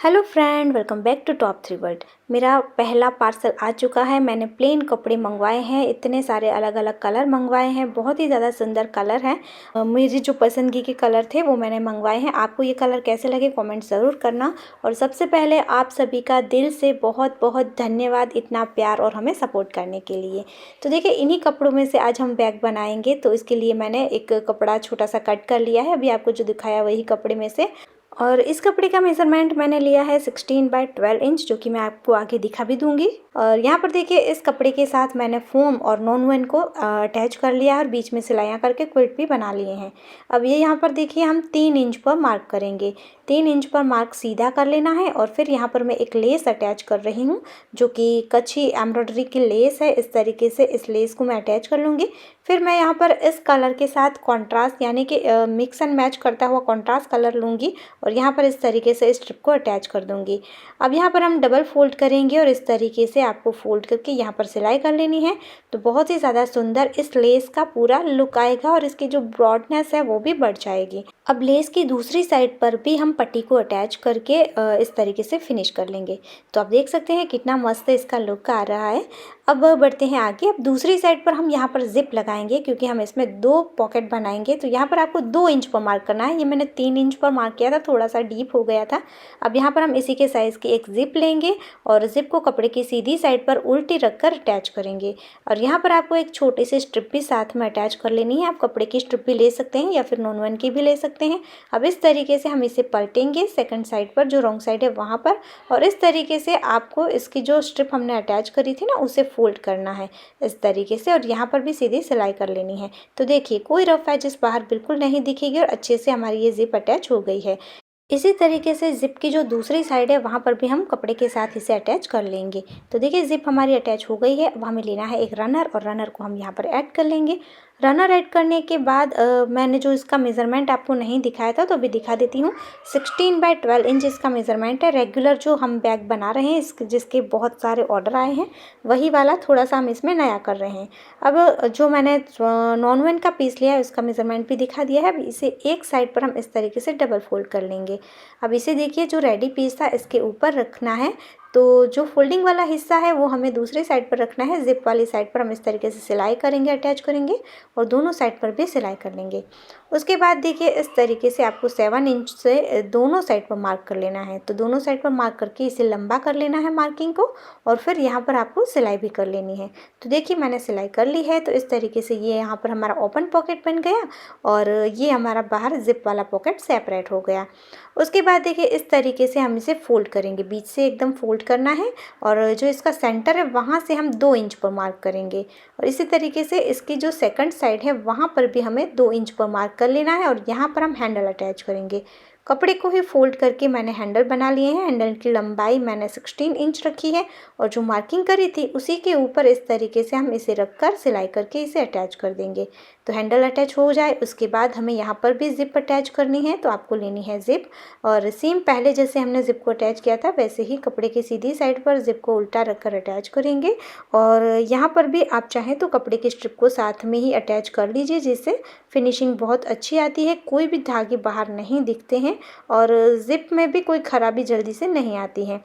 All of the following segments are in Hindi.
Hello friend, welcome back to top 3 world. मेरा पहला पार्सल आ चुका है। मैंने प्लेन कपड़े मंगवाए हैं, इतने सारे अलग अलग कलर मंगवाए हैं, बहुत ही ज़्यादा सुंदर कलर हैं। मुझे जो पसंदगी के कलर थे वो मैंने मंगवाए हैं। आपको ये कलर कैसे लगे कमेंट ज़रूर करना। और सबसे पहले आप सभी का दिल से बहुत बहुत धन्यवाद इतना प्यार और हमें सपोर्ट करने के लिए। तो देखिए, इन्हीं कपड़ों में से आज हम बैग बनाएंगे। तो इसके लिए मैंने एक कपड़ा छोटा सा कट कर लिया है, अभी आपको जो दिखाया वही कपड़े में से। और इस कपड़े का मेज़रमेंट मैंने लिया है 16 बाय 12 इंच, जो कि मैं आपको आगे दिखा भी दूंगी। और यहाँ पर देखिए, इस कपड़े के साथ मैंने फोम और नॉन वन को अटैच कर लिया है और बीच में सिलाइयाँ करके क्विल्ट भी बना लिए हैं। अब ये यहाँ पर देखिए, हम 3 इंच पर मार्क करेंगे। 3 इंच पर मार्क सीधा कर लेना है। और फिर यहाँ पर मैं एक लेस अटैच कर रही हूँ, जो कि कच्छी एम्ब्रॉयडरी की लेस है। इस तरीके से इस लेस को मैं अटैच कर लूँगी। फिर मैं यहाँ पर इस कलर के साथ कॉन्ट्रास्ट यानी कि मिक्स एंड मैच करता हुआ कॉन्ट्रास्ट कलर लूँगी और यहाँ पर इस तरीके से स्ट्रिप को अटैच कर दूँगी। अब यहाँ पर हम डबल फोल्ड करेंगे और इस तरीके से आपको फोल्ड करके यहाँ पर सिलाई कर लेनी है। तो बहुत ही ज़्यादा सुंदर इस लेस का पूरा लुक आएगा और इसकी जो ब्रॉडनेस है वो भी बढ़ जाएगी। अब लेस की दूसरी साइड पर भी हम पट्टी को अटैच करके इस तरीके से फिनिश कर लेंगे। तो आप देख सकते हैं कितना मस्त इसका लुक आ रहा है। अब बढ़ते हैं आगे। अब दूसरी साइड पर हम यहाँ पर जिप लगाएंगे, क्योंकि हम इसमें 2 पॉकेट बनाएंगे। तो यहाँ पर आपको 2 इंच पर मार्क करना है। ये मैंने 3 इंच पर मार्क किया था, थोड़ा सा डीप हो गया था। अब यहाँ पर हम इसी के साइज़ की एक जिप लेंगे और जिप को कपड़े की सीधी साइड पर उल्टी रखकर अटैच करेंगे। और यहाँ पर आपको एक छोटी सी स्ट्रिप भी साथ में अटैच कर लेनी है। आप कपड़े की स्ट्रिप भी ले सकते हैं या फिर नॉन वन की भी ले सकते हैं। अब इस तरीके से हम इसे पलटेंगे सेकंड साइड पर, जो रॉन्ग साइड है वहाँ पर। और इस तरीके से आपको इसकी जो स्ट्रिप हमने अटैच करी थी ना, उसे फोल्ड करना है इस तरीके से। और यहाँ पर भी सीधी सिलाई कर लेनी है। तो देखिए, कोई रफ एजेस बाहर बिल्कुल नहीं दिखेगी और अच्छे से हमारी ये जिप अटैच हो गई है। इसी तरीके से जिप की जो दूसरी साइड है वहाँ पर भी हम कपड़े के साथ इसे अटैच कर लेंगे। तो देखिए, जिप हमारी अटैच हो गई है। अब हमें लेना है एक रनर और रनर को हम यहाँ पर ऐड कर लेंगे। रनर ऐड करने के बाद मैंने जो इसका मेज़रमेंट आपको नहीं दिखाया था, तो अभी दिखा देती हूँ। 16 बाय 12 इंच इसका मेज़रमेंट है। रेगुलर जो हम बैग बना रहे हैं, जिसके बहुत सारे ऑर्डर आए हैं, वही वाला थोड़ा सा हम इसमें नया कर रहे हैं। अब जो मैंने नॉन वन का पीस लिया है उसका मेज़रमेंट भी दिखा दिया है। अब इसे एक साइड पर हम इस तरीके से डबल फोल्ड कर लेंगे। अब इसे देखिए, जो रेडी पीस था इसके ऊपर रखना है। तो जो फोल्डिंग वाला हिस्सा है वो हमें दूसरी साइड पर रखना है। जिप वाली साइड पर हम इस तरीके से सिलाई करेंगे, अटैच करेंगे और दोनों साइड पर भी सिलाई कर लेंगे। उसके बाद देखिए, इस तरीके से आपको 7 इंच से दोनों साइड पर मार्क कर लेना है। तो दोनों साइड पर मार्क करके इसे लंबा कर लेना है मार्किंग को, और फिर यहाँ पर आपको सिलाई भी कर लेनी है। तो देखिए, मैंने सिलाई कर ली है। तो इस तरीके से ये यहाँ पर हमारा ओपन पॉकेट बन गया और ये हमारा बाहर जिप वाला पॉकेट सेपरेट हो गया। उसके बाद देखिए, इस तरीके से हम इसे फोल्ड करेंगे, बीच से एकदम फोल्ड करना है। और जो इसका सेंटर है वहाँ से हम 2 इंच पर मार्क करेंगे। और इसी तरीके से इसकी जो सेकंड साइड है वहाँ पर भी हमें 2 इंच पर मार्क कर लेना है और यहाँ पर हम हैंडल अटैच करेंगे। कपड़े को ही फोल्ड करके मैंने हैंडल बना लिए हैं। हैंडल की लंबाई मैंने 16 इंच रखी है और जो मार्किंग करी थी उसी के ऊपर इस तरीके से हम इसे रखकर सिलाई करके इसे अटैच कर देंगे। तो हैंडल अटैच हो जाए उसके बाद हमें यहाँ पर भी जिप अटैच करनी है। तो आपको लेनी है जिप, और सेम पहले जैसे हमने जिप को अटैच किया था वैसे ही कपड़े की सीधी साइड पर जिप को उल्टा रखकर अटैच करेंगे। और यहाँ पर भी आप चाहें तो कपड़े की स्ट्रिप को साथ में ही अटैच कर लीजिए, जिससे फिनिशिंग बहुत अच्छी आती है। कोई भी धागे बाहर नहीं दिखते हैं और जिप में भी कोई खराबी जल्दी से नहीं आती है।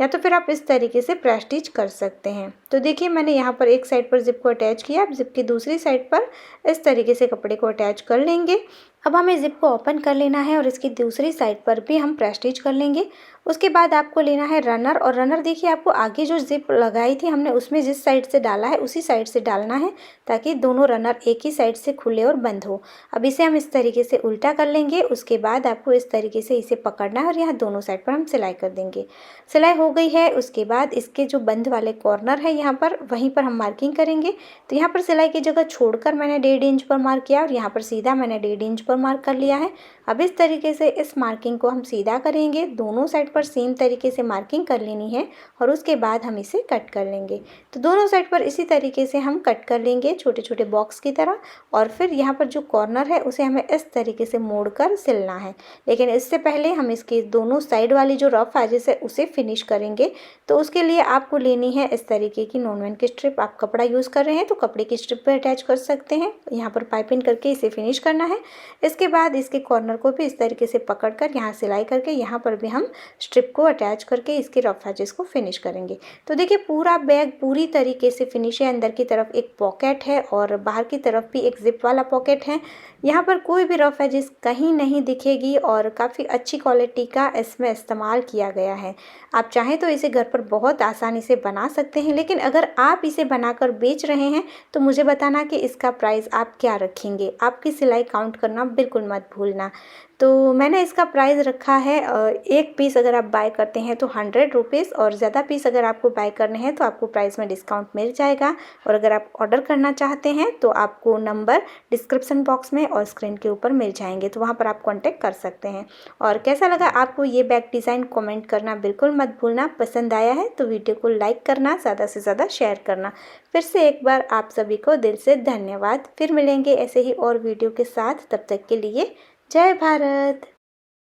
या तो फिर आप इस तरीके से प्रेस स्टिच कर सकते हैं। तो देखिए, मैंने यहाँ पर एक साइड पर जिप को अटैच किया। अब जिप की दूसरी साइड पर इस तरीके से कपड़े को अटैच कर लेंगे। अब हमें जिप को ओपन कर लेना है और इसकी दूसरी साइड पर भी हम प्रेस स्टिच कर लेंगे। उसके बाद आपको लेना है रनर, और रनर देखिए, आपको आगे जो जिप लगाई थी हमने उसमें जिस साइड से डाला है उसी साइड से डालना है, ताकि दोनों रनर एक ही साइड से खुले और बंद हो। अब इसे हम इस तरीके से उल्टा कर लेंगे। उसके बाद आपको इस तरीके से इसे पकड़ना है और यहाँ दोनों साइड पर हम सिलाई कर देंगे। सिलाई हो गई है। उसके बाद इसके जो बंद वाले कॉर्नर है यहाँ पर, वहीं पर हम मार्किंग करेंगे। तो यहाँ पर सिलाई की जगह छोड़कर मैंने 1.5 इंच पर मार्क किया और यहाँ पर सीधा मैंने 1.5 इंच पर मार्क कर लिया है। अब इस तरीके से इस मार्किंग को हम सीधा करेंगे। दोनों साइड पर सेम तरीके से मार्किंग कर लेनी है और उसके बाद हम इसे कट कर लेंगे। तो दोनों साइड पर इसी तरीके से हम कट कर लेंगे, छोटे छोटे बॉक्स की तरह। और फिर यहाँ पर जो कॉर्नर है उसे हमें इस तरीके से मोड़कर सिलना है। लेकिन इससे पहले हम इसकी दोनों साइड वाली जो रफ एजेस है उसे फिनिश करेंगे। तो उसके लिए आपको लेनी है इस तरीके की नॉन वन की स्ट्रिप। आप कपड़ा यूज़ कर रहे हैं तो कपड़े की स्ट्रिप पर अटैच कर सकते हैं। यहाँ पर पाइपिंग करके इसे फिनिश करना है। इसके बाद इसके कॉर्नर कॉर्नर को भी इस तरीके से पकड़कर यहाँ सिलाई करके यहाँ पर भी हम स्ट्रिप को अटैच करके इसके रफ एजेस को फिनिश करेंगे। तो देखिए पूरा बैग पूरी तरीके से फिनिश है। अंदर की तरफ एक पॉकेट है और बाहर की तरफ भी एक जिप वाला पॉकेट है। यहाँ पर कोई भी रफ एजेस कहीं नहीं दिखेगी और काफ़ी अच्छी क्वालिटी का इसमें इस्तेमाल किया गया है। आप चाहें तो इसे घर पर बहुत आसानी से बना सकते हैं, लेकिन अगर आप इसे बनाकर बेच रहे हैं तो मुझे बताना कि इसका प्राइस आप क्या रखेंगे। आपकी सिलाई काउंट करना बिल्कुल मत भूलना। तो मैंने इसका प्राइस रखा है एक पीस अगर आप बाय करते हैं तो 100 रुपीज़, और ज़्यादा पीस अगर आपको बाय करने हैं तो आपको प्राइस में डिस्काउंट मिल जाएगा। और अगर आप ऑर्डर करना चाहते हैं तो आपको नंबर डिस्क्रिप्शन बॉक्स में और स्क्रीन के ऊपर मिल जाएंगे, तो वहाँ पर आप कॉन्टेक्ट कर सकते हैं। और कैसा लगा आपको ये बैग डिज़ाइन कमेंट करना बिल्कुल मत भूलना। पसंद आया है तो वीडियो को लाइक करना, ज़्यादा से ज़्यादा शेयर करना। फिर से एक बार आप सभी को दिल से धन्यवाद। फिर मिलेंगे ऐसे ही और वीडियो के साथ, तब तक के लिए जय भारत।